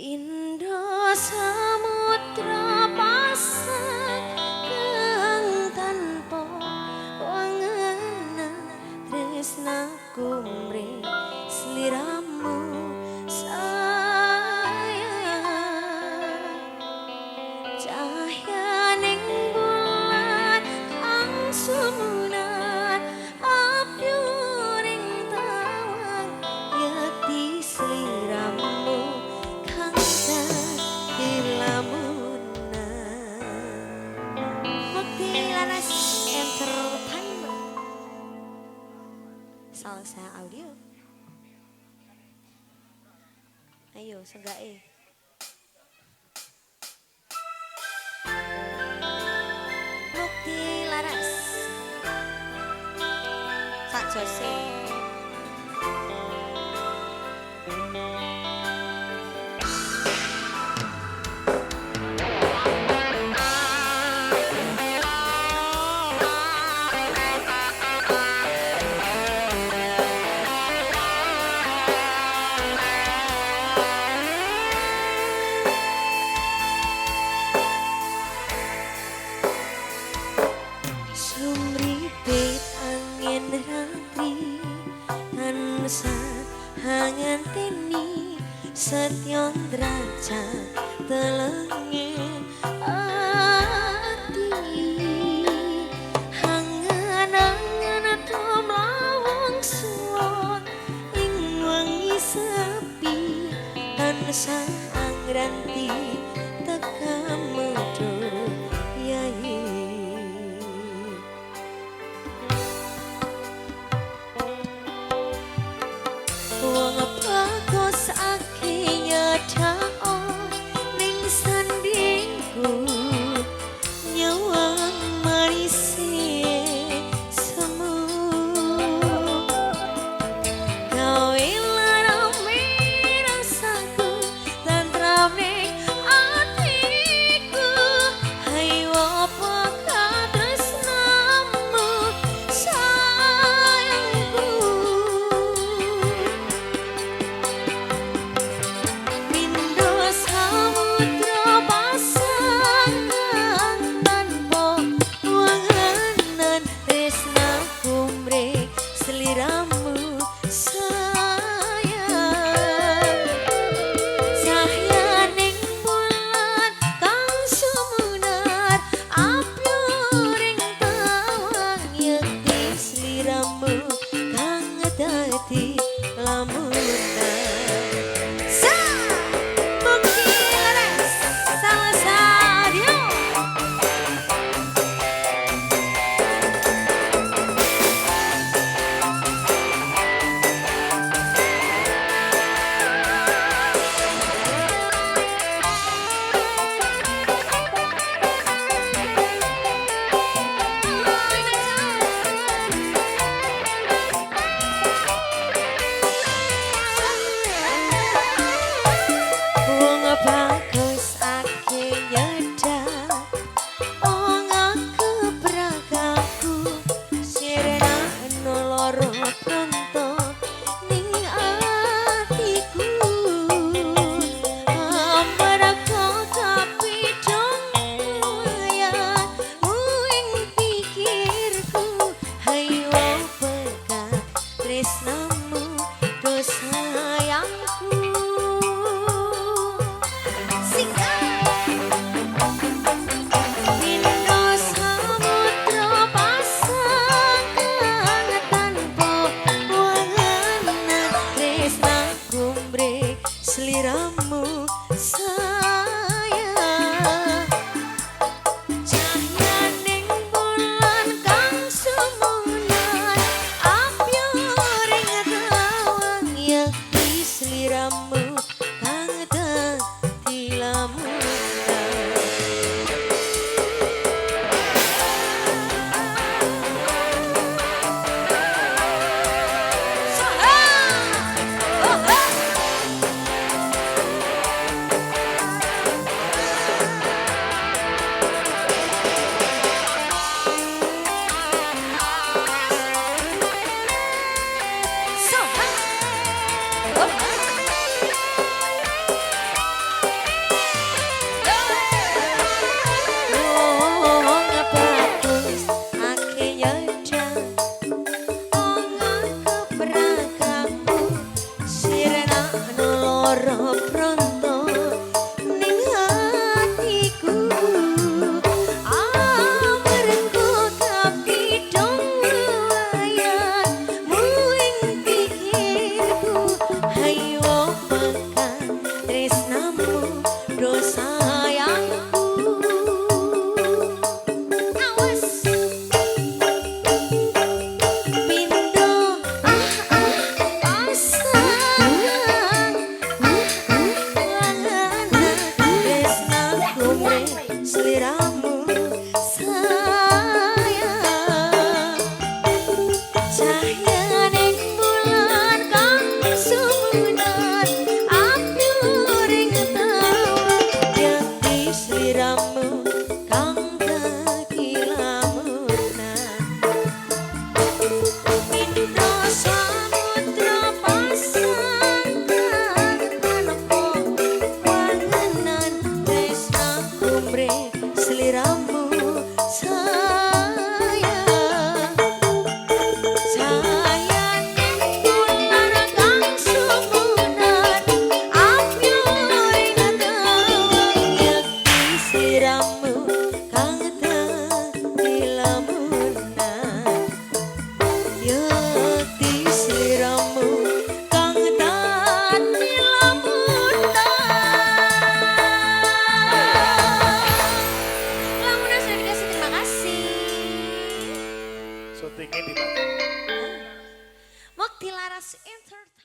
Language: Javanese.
Pindha samudra pasang kang tanpa wangenan tresnaku mring sliramu sayang cahyaning bulan kang sumunan apyuring tawang yakti sliramu kang dadi lamunan Mukti Laras Entertainment Salsa Audio. Ayo seenggaknya Mukti Laras Sak Jose Sumripit angin ratri tansah hanganteni setyon derajat telenge ati hangan-angan tumlawang suwon ing wengi sepi tansah angranti teka medho yai wong bagus akhirnya dao ning sandingku nyawang marisi semu gawe larame rasaku tentram ning atiku hayo apa katresnamu sayangku Pindha samudra pasang kang tanpa wangenan tresnaku mring sliramu sayang cahyaning bulan kang sumunar apyuring tawang yakti sliramu kang dadi lamunan Mukti Laras Salsa Audio. Wong bagus ake nyedak wong kebrakaku sirena noloro pronto ning atiku amarga kapidhong wayah ing pikirku hayo pekat tresnamu do sayangku Pindha samudra pasang kang tanpa wangenan tresnaku mring sliramu sayang cahyaning bulan kang sumunar apyuring tawang yakti Entertainment.